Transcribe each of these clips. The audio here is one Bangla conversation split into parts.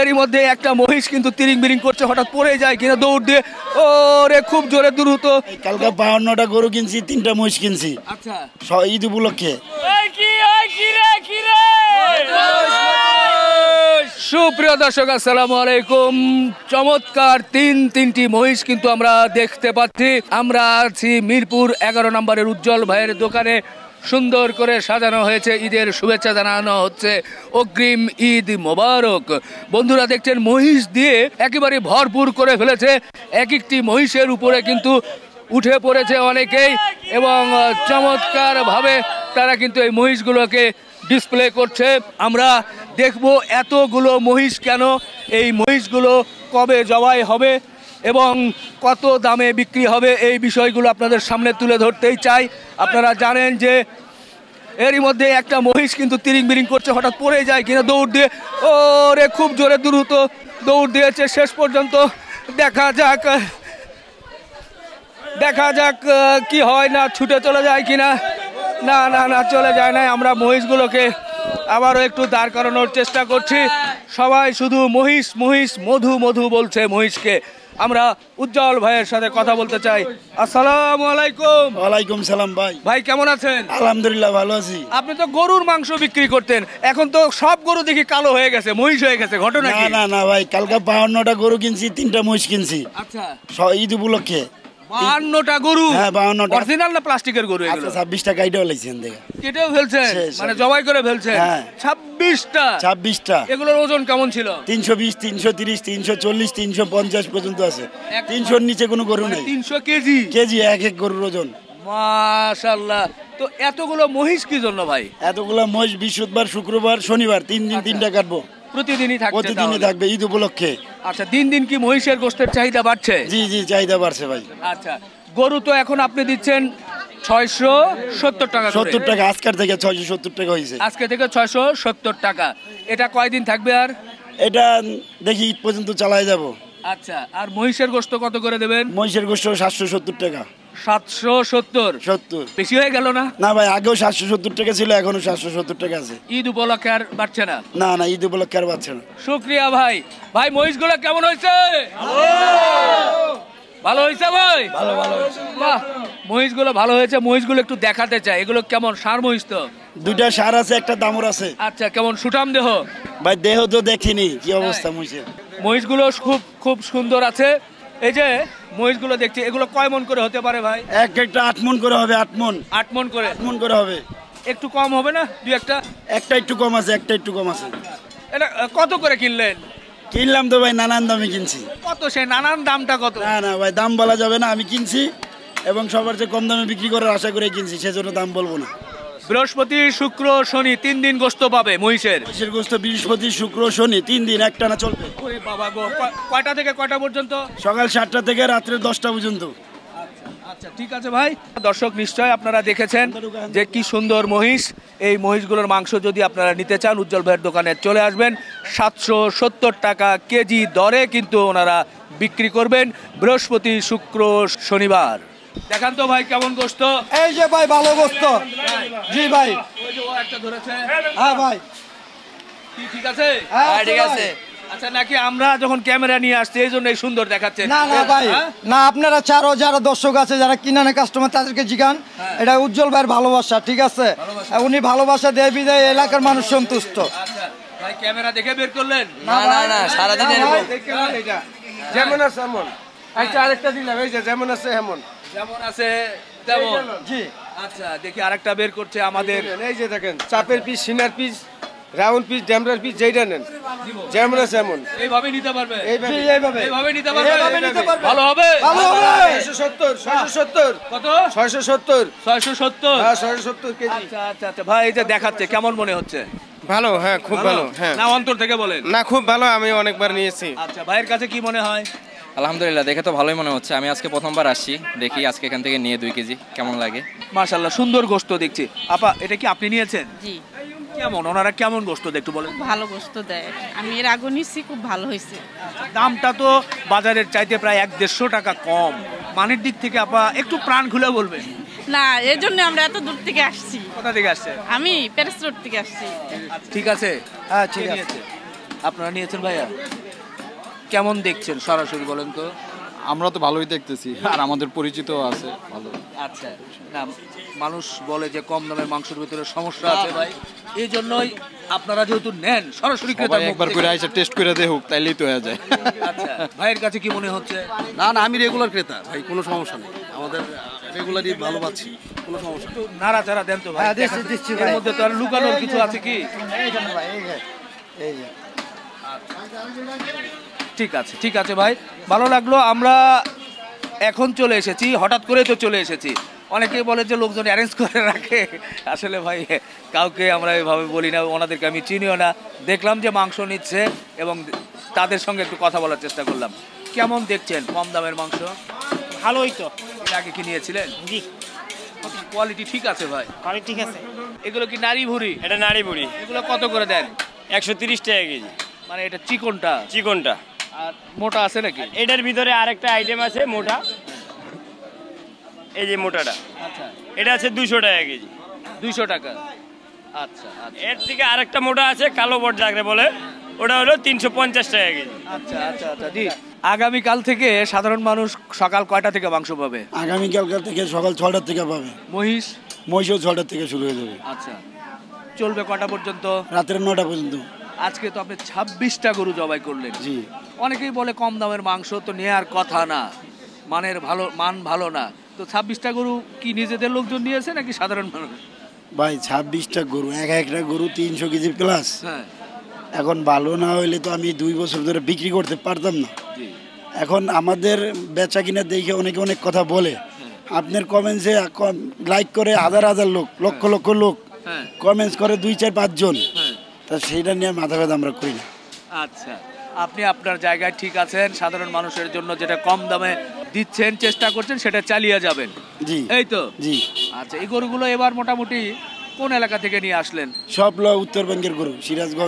এরই মধ্যে একটা মহিষ কিন্তু তিরিং বিরিং করছে, হঠাৎ পড়ে যায় কিনা দৌড় দিয়ে, ওরে খুব জোরে দ্রুত। কালকে 52টা গরু কিনছি, 3টা মহিষ কিনছি। আচ্ছা, ঈদ উপলক্ষে। সুপ্রিয় দর্শক, আসসালামু আলাইকুম। চমৎকার তিনটি মহিষ কিন্তু আমরা দেখতে পাচ্ছি। আমরা আছি মিরপুর 11 নম্বরের উজ্জ্বল ভাইয়ের দোকানে। সুন্দর করে সাজানো হয়েছে, ঈদের শুভেচ্ছা জানানো হচ্ছে, অগ্রিম ঈদ মোবারক। বন্ধুরা দেখছেন মহিষ দিয়ে একেবারে ভরপুর করে ফেলেছে। এক একটি মহিষের উপরে কিন্তু উঠে পড়েছে অনেকেই এবং চমৎকারভাবে তারা কিন্তু এই মহিষগুলোকে ডিসপ্লে করছে। আমরা দেখব এতগুলো মহিষ কেন, এই মহিষগুলো কবে জবাই হবে এবং কত দামে বিক্রি হবে, এই বিষয়গুলো আপনাদের সামনে তুলে ধরতেই চাই। আপনারা জানেন যে এরই মধ্যে একটা মহিষ কিন্তু তিরিং বিরিং করছে, হঠাৎ পড়ে যায় কিনা দৌড় দিয়ে, ওরে খুব জোরে দ্রুত দৌড় দিয়েছে। শেষ পর্যন্ত দেখা যাক কি হয়, না ছুটে চলে যায় কিনা। না চলে যায় না। আমরা মহিষগুলোকে আবারও একটু দাঁড় করানোর চেষ্টা করছি। সবাই শুধু মহিষ মহিষ মধু মধু বলছে মহিষকে। আমরা উজ্জ্বল ভাইয়ের সাথে কথা বলতে চাই। আসসালামু আলাইকুম। ওয়ালাইকুম সালাম। ভাই কেমন আছেন? আলহামদুলিল্লাহ ভালো আছি। আপনি তো গরুর মাংস বিক্রি করতেন, এখন তো সব গরু দেখি কালো হয়ে গেছে, মহিষ হয়ে গেছে, ঘটনা কি? না ভাই, কালকে 52টা গরু কিনছি, 3টা মহিষ কিনছি। আচ্ছা, ঈদ উপলক্ষে। 52টা গরু? হ্যাঁ 52টা। অরিজিনাল না প্লাস্টিকের গরু এগুলো? 26টা কাইটাও লাইছেন দেখে। কেটেও ফেলছেন, মানে জবাই করে ফেলছেন? হ্যাঁ 26টা। এগুলোর ওজন কেমন ছিল? 320, 330, 340, 350 পর্যন্ত আছে। 300-র নিচে কোনো গরু নেই। 300 কেজি এক গরুর ওজন। মাশাআল্লাহ। তো এতগুলো মহিষ কি জন্য ভাই? এতগুলো মহিষ বৃহস্পতিবার, শুক্রবার, শনিবার 3 দিন 3টা কাটবো। প্রতিদিনই থাকবে ঈদ উপলক্ষে। আচ্ছা, দিন কি মহিষের গোশতের চাহিদা বাড়ছে? জি চাহিদা বাড়ছে ভাই। আচ্ছা, গরু তো এখন আপনি দিচ্ছেন 670 টাকা। 70 টাকা আজকের থেকে 670 টাকা হয়েছে। আজকে থেকে 670 টাকা। এটা কয়দিন থাকবে? আর এটা দেখি ঈদ পর্যন্ত চালাই যাব। আচ্ছা, আর মহিষের গোশত কত করে দেবেন? মহিষের গোশত 770 টাকা। 770 বেশি হয়ে গেল না? না ভাই, আগেও 770 টাকা ছিল, এখনো 770 টাকা আছে। ঈদ উপলক্ষে আর বাড়ছে না? না ঈদ উপলক্ষে আর বাড়ছে না। শুকরিয়া ভাই। মহিষগুলো কেমন হয়েছে? ভালো হয়েছে ভাই? ভালো হয়েছে। বাহ, মহিষগুলো ভালো হয়েছে। মহিষগুলো একটু দেখাতে চাই, এগুলো কেমন? ষাঁড় মহিষ তো? 2টা ষাঁড় আছে, একটা দামর আছে। আচ্ছা, কেমন সুঠাম দেহ? ভাই দেহ তো দেখিনি, কি অবস্থা মহিষের। মহিষগুলো খুব সুন্দর আছে। এই যে মহিষগুলো দেখছি, এগুলো কয় মন করে হতে পারে ভাই? একটা 8 মন করে হবে। 8 মন করে হবে। একটু কম হবে না? একটা একটু কম আছে, এটা কত করে কিনলাম তো ভাই, নানান দামে কিনছি। কত সে নানান দামটা কত? না ভাই, দাম বলা যাবে না। আমি কিনছি এবং সবার চেয়ে কম দামে বিক্রি করার আশা করে কিনছি, সেজন্য দাম বলবো না। বৃহস্পতি, শুক্র, শনি 3 দিন গোশত পাবে মহিষের গোশত। বৃহস্পতি, শুক্র, শনি 3 দিন একটানা চলবে। ওরে বাবা গো, কয়টা থেকে কয়টা পর্যন্ত? সকাল 7টা থেকে রাত্রে 10টা পর্যন্ত। আচ্ছা ঠিক আছে ভাই। দর্শক নিশ্চয় আপনারা দেখেছেন যে কি সুন্দর মহিষ। এই মহিষগুলোর মাংস যদি আপনারা নিতে চান, উজ্জ্বল ভাইয়ের দোকানে চলে আসবেন। 770 টাকা কেজি দরে কিন্তু ওনারা বিক্রি করবেন বৃহস্পতি, শুক্র, শনিবার। দেখান তো ভাই কেমন গোশত। এই যে ভাই ভালো গোশত। জি ভাই। ওই যে ও একটা ধরেছে। হ্যাঁ ভাই, ঠিক আছে? হ্যাঁ ঠিক আছে। আচ্ছা, নাকি আমরা যখন ক্যামেরা নিয়ে আসছি এই জন্য সুন্দর দেখাচ্ছে? না ভাই, না আপনারা যারা দর্শক আছে, যারা কিনানে কাস্টমার, তাদেরকে জিগান। এটা উজ্জ্বল ভাইয়ের ভালোবাসা, ঠিক আছে? উনি ভালোবাসা দেয় বিদায় এলাকার মানুষ সন্তুষ্ট। আচ্ছা ভাই, ক্যামেরা দেখে বের করলেন? না সারাদিন যেমন আছে এমন। আচ্ছা, আরেকটা দিলাম, এই যে যেমন আছে এমন। যেমন আছে তেমন। জি। আচ্ছা, দেখি আরেকটা বের করছে আমাদের। এই যে দেখেন, চাপের পিস, সিনার পিস, রাউন্ড পিস, ড্যামরার পিস, যেইটা নেন যেমন আছে এমন। এইভাবে নিতে পারবে? এইভাবে নিতে পারবে। ভালো হবে। 670 কত? 670 হ্যাঁ 670 কেজি। আচ্ছা ভাই, এই যে দেখাচ্ছে কেমন মনে হচ্ছে? ভালো, হ্যাঁ খুব ভালো। হ্যাঁ না অন্তর থেকে বলেন? না খুব ভালো, আমি অনেকবার নিয়েছি। আচ্ছা, ভাইয়ের কাছে কি মনে হয়? আলহামদুলিল্লাহ, দেখে তো ভালোই মনে হচ্ছে। আমি আজকে প্রথমবার আসছি, দেখি আজকে এখান থেকে নিয়ে 2 কেজি কেমন লাগে। মাশাআল্লাহ, সুন্দর গোশত দেখছি। আপা, এটা কি আপনি নিয়েছেন? জি। কেমন ওনারা কেমন গোশত দেয় একটু বলেন? ভালো গোশত দেয়, আমি এর আগে নিচ্ছি, খুব ভালো হয়েছে। দামটা তো বাজারের চাইতে প্রায় 150 টাকা কম। মানের দিক থেকে আপা একটু প্রাণ খুলে বলবেন। না, এর জন্য আমরা এত দূর থেকে আসছি। কোথা থেকে আসছে? আমি প্যারিস রোড থেকে আসছি। ঠিক আছে, হ্যাঁ ঠিক আছে। আপনারা নিয়েছেন ভাইয়া? কেমন দেখছেন সরাসরি বলেন তো? আমরা তো ভালোই দেখতেছি, আর আমাদের পরিচিত আছে ভালো। আচ্ছা, না মানুষ বলে যে কম দামের মাংসের ভিতরে সমস্যা আছে ভাই, এই জন্যই আপনারা যেহেতু নেন সরাসরি ক্রেতার মুখ একবার থেকে- করে আইসা টেস্ট করে দেখুক, তাইলেই তো হয়ে যায়। আচ্ছা, ভাইয়ের কাছে কি মনে হচ্ছে? না না, আমি রেগুলার ক্রেতা ভাই, কোনো সমস্যা নেই, আমাদের রেগুলারই ভালো পাচ্ছি, কোনো সমস্যা নেই। একটু নাড়াচাড়া দেন তো ভাই। হ্যাঁ, দিচ্ছি এর ভাই। মধ্যে তো আর লুকানোর কিছু আছে কি? এইখানে ভাই, এই যে। ঠিক আছে, ঠিক আছে ভাই, ভালো লাগলো। আমরা এখন চলে এসেছি, হঠাৎ করে তো চলে এসেছি। অনেকেই বলে যে লোকজন অ্যারেঞ্জ করে রাখে, আসলে ভাই কাউকে আমরা এভাবে বলি না, ওনাদেরকে আমি চিনিও না। দেখলাম যে মাংস নিচ্ছে এবং তাদের সঙ্গে একটু কথা বলার চেষ্টা করলাম। কেমন দেখছেন কম দামের মাংস? ভালোই তো। এর আগে কি নিয়েছিলেন? জি, কোয়ালিটি ঠিক আছে ভাই? কারি ঠিক আছে। এগুলো কি নারী ভুড়ি? এটা নাড়ি বুড়ি, এগুলো কত করে দেন? 130 টাকা কেজি মানে এটা চিকনটা চিকনটা। আর মোটা আছে নাকি? এটার ভিতরে আরেকটা আইটেম আছে মোটা, এই যে মোটাটা, আচ্ছা, এটা আছে 200 টাকা কেজি। 200 টাকা। আচ্ছা আচ্ছা এর থেকে আরেকটা মোটা আছে কালো বট যাকে বলে, ওটা হলো 350 টাকা কেজি। আচ্ছা আচ্ছা আচ্ছা জি। আগামীকাল থেকে সাধারণ মানুষ সকাল কয়টা থেকে মাংস পাবে? আগামীকালকার থেকে সকাল 6টার থেকে পাবে, মহিষ? মহিষও 6টার থেকে শুরু হয়ে যাবে, আচ্ছা, চলবে কটা পর্যন্ত? রাত্রে 9টা পর্যন্ত। আজকে তো আপনি 26টা গরু জবাই করলেন। জি, অনেকেই বলে কম দামের মাংস তো নেয়ার কথা না, মান ভালো না। তো 26টা গরু কি নিজেদের লোকজন নিয়েছে নাকি সাধারণ মানুষ? ভাই 26টা গরু, একটা গরু 300 কেজি প্লাস। হ্যাঁ এখন ভালো না হইলে তো আমি 2 বছর ধরে বিক্রি করতে পারতাম না। জি। এখন আমাদের বেচা কিনা দেখে অনেকে অনেক কথা বলে, আপনার কমেন্টসে লাইক করে হাজার হাজার লোক, লক্ষ লক্ষ লোক হ্যাঁ কমেন্টস করে 2, 4, 5 জন, হ্যাঁ। তা সেইটা নিয়ে মাথা ব্যথা আমরা করি না। আচ্ছা, আপনি আপনার জায়গায় ঠিক আছেন, সাধারণ মানুষের জন্য যেটা কম দামে দিচ্ছেন, চেষ্টা করছেন, সেটা চালিয়ে যাবেন। জি এই তো। জি, আচ্ছা, এই গরুগুলো এবার মোটামুটি কোন এলাকা থেকে নিয়ে আসলেন? সব উত্তরবঙ্গের গরু,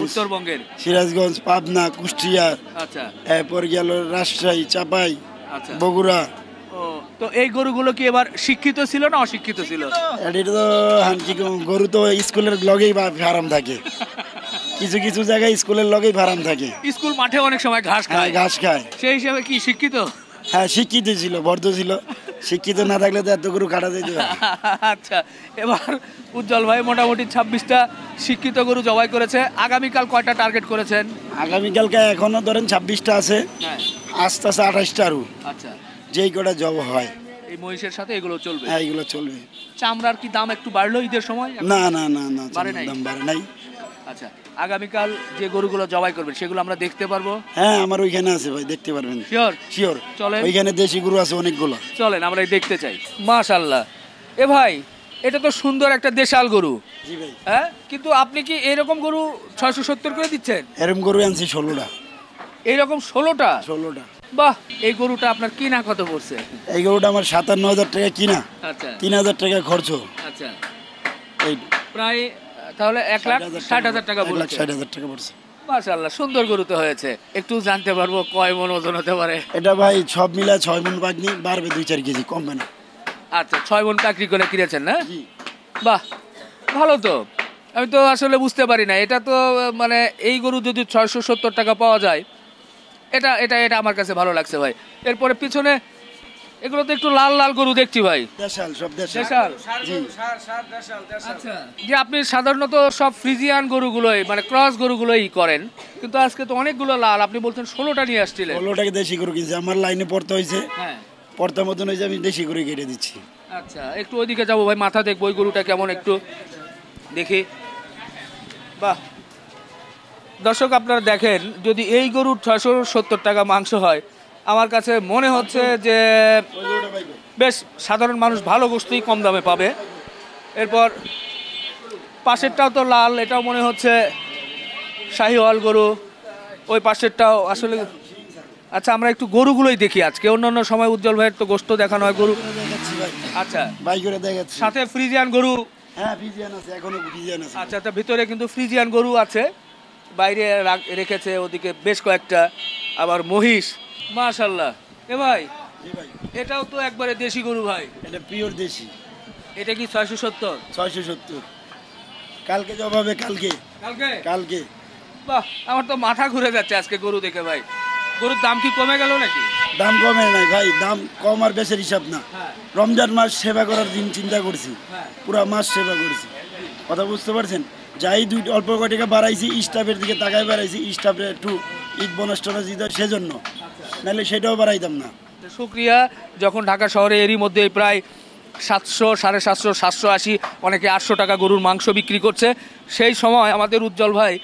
উত্তরবঙ্গের। সিরাজগঞ্জ, পাবনা, কুষ্টিয়া, আচ্ছা এরপর গেল রাজশাহী, চাপাই, আচ্ছা। বগুড়া। ও, তো এই গরুগুলো কি এবার শিক্ষিত ছিল না অশিক্ষিত ছিল? এটা তো হানকি গরু তো স্কুলের লগেই ফার্ম থাকে, কিছু কিছু জায়গায় স্কুলের লগেই ফার্ম থাকে, স্কুল মাঠে অনেক সময় ঘাস হ্যাঁ খায়, ঘাস খায়। সেই হিসাবে কি শিক্ষিত? হ্যাঁ শিক্ষিত ছিল, বর্ধ ছিল, শিক্ষিত না থাকলে তো এত গরু কাটা যেতে পারে। আচ্ছা, এবার উজ্জ্বল ভাই মোটামুটি 26টা শিক্ষিত গরু জবাই করেছে। আগামীকাল কয়টা টার্গেট করেছেন? আগামীকালকে এখনো ধরেন 26টা আছে, হ্যাঁ। আস্তে আস্তে 28টা আরু, আচ্ছা, যেই কটা জব হয় এই মহিষের সাথে এগুলো চলবে। হ্যাঁ এগুলো চলবে। চামড়ার কি দাম একটু বাড়লো ঈদের সময়? না না না না, বাড়ে নাই? দাম বাড়ে নাই। আচ্ছা, আগামীকাল যে গরুগুলো জবাই করবেন সেগুলো আমরা দেখতে পারবো? হ্যাঁ আমার ওইখানে আছে ভাই, দেখতে পারবেন। শিওর? শিওর, চলেন। ওইখানে দেশি গরু আছে অনেকগুলো। চলেন আমরা দেখতে চাই। মাশাআল্লাহ, এ ভাই এটা তো সুন্দর একটা দেশাল গরু। জি ভাই। হ্যাঁ, কিন্তু আপনি কি এরকম গরু 670 করে দিচ্ছেন? এরকম গরু আনছি 16টা। এইরকম 16টা? 16টা। বাহ, এই গরুটা আপনার কিনা কত পড়ছে? এই গরুটা আমার 57,000 টাকা কিনা, আচ্ছা 3,000 টাকা খরচ। আচ্ছা, এই প্রায় তাহলে 1,60,000 টাকা বলছে। 1,60,000 টাকা পড়ছে। মাশাআল্লাহ, সুন্দর গরু তো হয়েছে। একটু জানতে পারবো কয় মন ওজন হতে পারে? এটা ভাই সব মিলা 6 মন বাগনি, বাড়বে 2-4 কেজি কমবে না। আচ্ছা, 6 মন কাকরি করে কিনেছেন না? জি। বাহ, ভালো তো। আমি তো আসলে বুঝতে পারি না, এটা তো মানে এই গরু যদি 670 টাকা পাওয়া যায়, এটা এটা এটা আমার কাছে ভালো লাগছে ভাই। এরপরে পিছনে এগুলো তো একটু লাল লাল গরু দেখছি ভাই। দেশাল, সব দেশাল। দেশাল? জি। আচ্ছা, যে আপনি সাধারণত সব ফ্রিজিয়ান গরুগুলোই মানে ক্রস গরুগুলোই করেন, কিন্তু আজকে তো অনেকগুলো লাল, আপনি বলছেন 16টা নিয়ে আসছিলেন। 16টাকে দেশি গরু কিনছি, আমার লাইনে পড়তে হয়েছে, হ্যাঁ। পড়তার মতন হয়েছে, আমি দেশি গরু কেটে দিচ্ছি। আচ্ছা, একটু ওইদিকে যাবো ভাই, মাথা দেখবো ওই গরুটা কেমন একটু দেখি। বাহ, দর্শক আপনারা দেখেন, যদি এই গরুর 670 টাকা মাংস হয়, আমার কাছে মনে হচ্ছে যে বেশ সাধারণ মানুষ ভালো গোশতই কম দামে পাবে। এরপর পাশেরটাও তো লাল, এটাও মনে হচ্ছে শাহিওয়াল গরু, ওই পাশেরটাও আসলে। আচ্ছা, আমরা একটু গরুগুলোই দেখি আজকে, অন্যান্য সময় উজ্জ্বল ভাইয়ের তো গোশত দেখানো হয় গরু। দেখাচ্ছি ভাই, আচ্ছা, বাই করে দেখাচ্ছি। সাথে ফ্রিজিয়ান গরু। হ্যাঁ ফ্রিজিয়ান আছে, এখনো ফ্রিজিয়ান আছে। আচ্ছা, তা ভিতরে কিন্তু ফ্রিজিয়ান গরু আছে, বাইরে রেখেছে ওদিকে বেশ কয়েকটা, আবার মহিষ। মাশাআল্লাহ, এ ভাই জি ভাই, এটাও তো একবারে দেশি গরু ভাই। এটা পিওর দেশি। এটা কি 670? 670। কালকে জব হবে, কালকে কালকে? কালকে। বাহ, আমার তো মাথা ঘুরে যাচ্ছে আজকে গরু দেখে ভাই। গরুর দাম কি কমে গেল নাকি? দাম কমে নাই ভাই, দাম কম আর বেশির হিসাব না। রমজান মাস সেবা করার দিন চিন্তা করছি, পুরা মাস সেবা করছি, কথা বুঝতে পারছেন? যাই দুই অল্প কয় টাকা বাড়াইছি, স্টাফের দিকে তাকায় বাড়াইছি, স্টাফের একটু ঈদ বোনাস টোনাস দিতে সেজন্য, নাহলে সেটাও বাড়াইতাম না। শুক্রিয়া। যখন ঢাকা শহরে এরই মধ্যে প্রায় 700, 750, 780, অনেকে 800 টাকা গরুর মাংস বিক্রি করছে, সেই সময় আমাদের উজ্জ্বল ভাই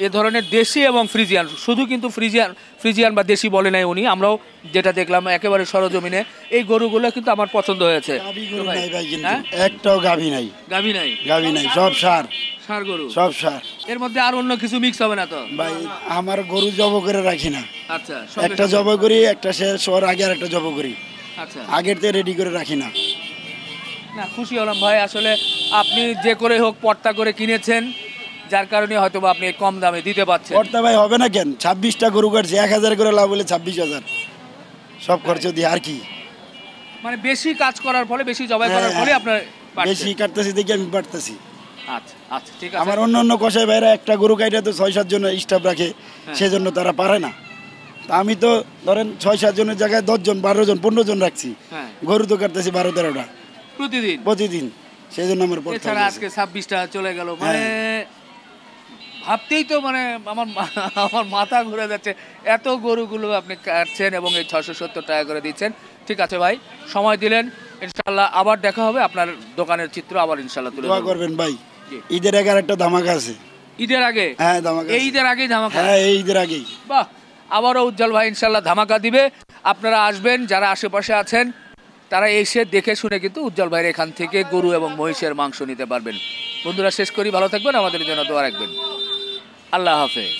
এ ধরনের দেশি এবং ফ্রিজিয়ান, শুধু কিন্তু ফ্রিজিয়ান বা দেশি বলে নাই উনি, আমরাও যেটা দেখলাম একেবারে সরজমিনে, এই গরুগুলো কিন্তু আমার পছন্দ হয়েছে। গাভী গরু নাই ভাই, কিন্তু একটাও গাভী নাই, গাভী নাই, গাভী নাই, সব সার, সার গরু, সব সার। এর মধ্যে আর অন্য কিছু মিক্স হবে না তো ভাই? আমার গরু জব করে রাখি না, আচ্ছা, একটা জব করি, একটা শেষ হওয়ার আগে আর একটা জব করি, আচ্ছা, আগের থেকে রেডি করে রাখি না। না, খুশি হলাম ভাই, আসলে আপনি যে করে হোক পর্তা করে কিনেছেন, যার কারণে হয়তো আপনি কম দামে দিতে পারছেন। পর্তা ভাই হবে না কেন? 26টা গরু কাটছে, 1000 করে লাভ হলে 26,000 সব খরচ দিয়ে, আর কি? মানে বেশি কাজ করার ফলে, বেশি জবাই করার ফলে আপনার বেশি কাটতেছি দেখি আমি বাড়তেছি। আচ্ছা আচ্ছা, ঠিক আছে। আমার অন্য অন্য কষাই ভাইরা একটা গরু কাইটা তো 6-7 জন স্টাফ রাখে, সেজন্য তারা পারে না। তা আমি তো ধরেন 6-7 জনের জায়গায় 10 জন, 12 জন, 15 জন রাখছি, গরু তো কাটতেছি 12-13টা প্রতিদিন, সেই জন্য আমার পড়তে এছাড়া আজকে 26টা চলে গেল, মানে ভাবতেই তো মানে আমার মাথা ঘুরে যাচ্ছে, এত গরুগুলো আপনি কাটছেন এবং এই 670 টাকা করে দিচ্ছেন। ঠিক আছে ভাই, সময় দিলেন, ইনশাল্লাহ আবার দেখা হবে, আপনার দোকানের চিত্র আবার ইনশাল্লাহ তুলে দোয়া করবেন ভাই। ঈদের আগে আর একটা ধামাকা আছে। ঈদের আগে? হ্যাঁ, ধামাকা। এই ঈদের আগেই ধামাকা? হ্যাঁ, এই ঈদের আগেই। বাহ, আবারও উজ্জ্বল ভাই ইনশাল্লাহ ধামাকা দিবে। আপনারা আসবেন, যারা আশেপাশে আছেন তারা এসে দেখে শুনে কিন্তু উজ্জ্বল ভাইয়ের এখান থেকে গরু এবং মহিষের মাংস নিতে পারবেন। বন্ধুরা, শেষ করি, ভালো থাকবেন, আমাদের জন্য দোয়া রাখবেন। আল্লাহ হাফেজ।